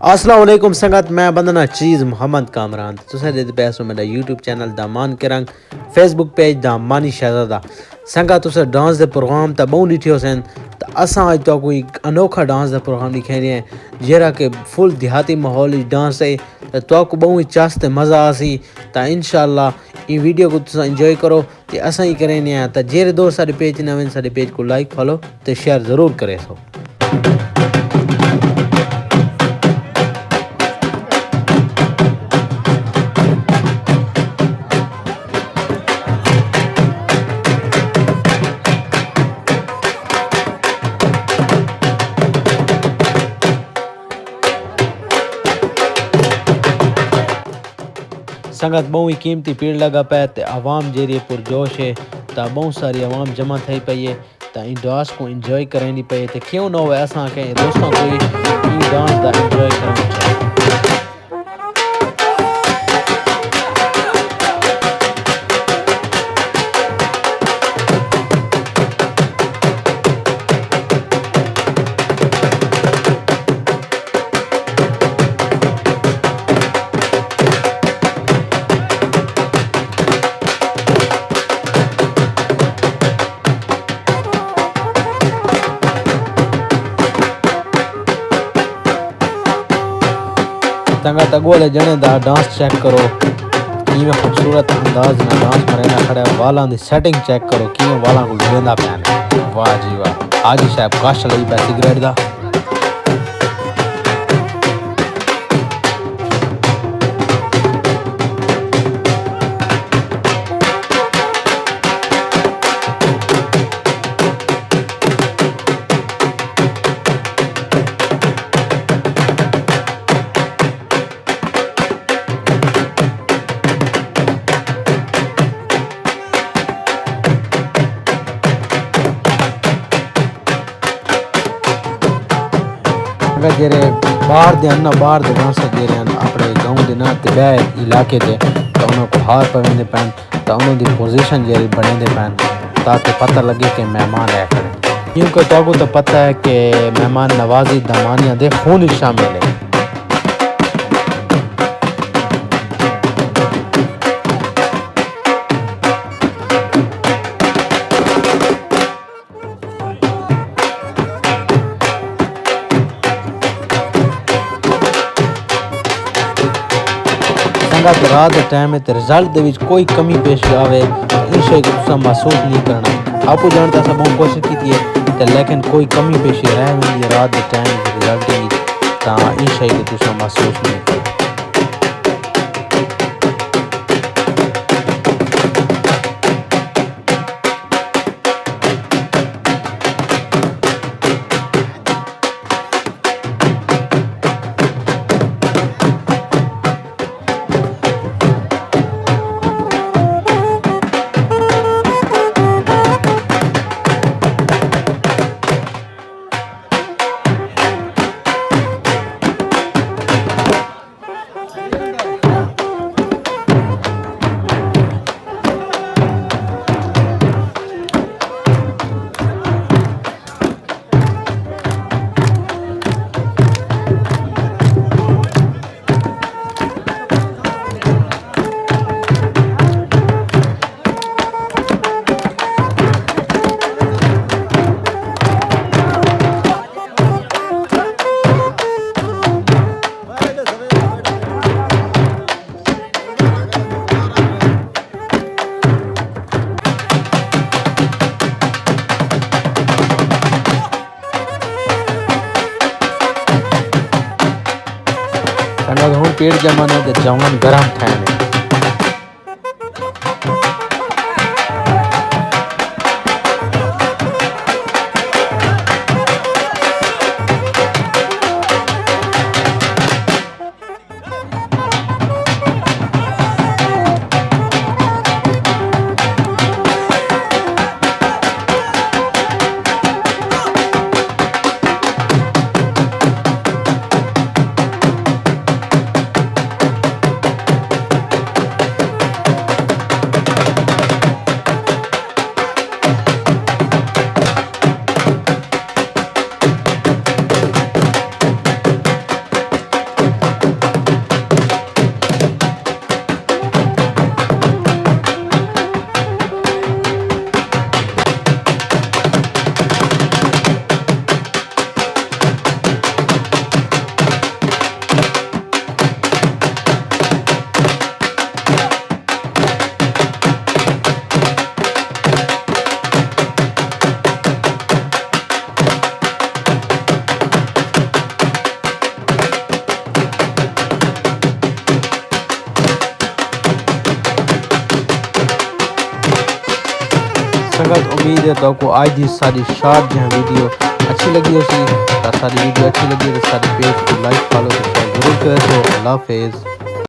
अस्सलाम वालेकुम संगत मैं बंदना चीज़ मोहम्मद कामरान तुसें दे पैसों मेरा यूट्यूब चैनल दामान करंग फेसबुक पेज दामानी शहजादा संगत तुसें डांस दे प्रोग्राम ता बहुत डिठे होसन तो असां अज तो कोई अनोखा डांस दा प्रोग्राम दिखाई हैं जेरा के फुल देहाती माहौल डांस है तो बहुत चस ते मज़ा आसी तो इंशाअल्लाह ये वीडियो को तुस इंजॉय करो तो असां ही करें तो जेरे दोस्त सारे पेज नवे सारे पेज को लाइक फॉलो तो शेयर ज़रूर करे सो। संगत बहुत ही कीमती भीड़ लगा पे तो आवाम जेरी पुरजोश है तो बहुत सारी आवाम जमा थी पई है तो इन डांस को इंजॉय करनी पे तो क्यों ना हो असां के दोस्तों को इन डांस का इंजॉय करना चाहिए। संगत अगोले जने दा डांस चेक करो किवें खूबसूरत अंदाज में डांस मरेना खड़ा वालों की सेटिंग चेक करो किवें वालों को लेंदा पैन वाह जी वाह आज साहब कश लई पै सिगरेट दा। जेरे बाहर दे अन्ना बाहर दे डांस जेरे अपने गांव दे ना ते बे इलाके दे तो उनको हार पवेंदे पैन तो उन्होंने पोजीशन जेरी बनेंदे पैन ताकि पता लगे कि मेहमान है खड़े क्योंकि तो पता है कि मेहमान नवाजी दामानिया दे खून शामिल है। संगत रात के टाइम है रिजल्ट दे कोई कमी पेश आवे इस शे को तुसा महसूस नहीं करना आपको जानता सब कोशिश की है लेकिन कोई कमी पेशी रह वेंदी रात के टाइम रिजल्ट की ता इस शे को तुसा महसूस नहीं करना। पेड़ जमाने ते जवान गरम थे। संगत उम्मीद है तो आपको आज की सारी शॉर्ट जहाँ वीडियो अच्छी लगी हो सी सारी वीडियो अच्छी लगी तो सारे पेज को लाइक फॉलो शेयर जरूर करें। तो अल्लाह हाफिज़।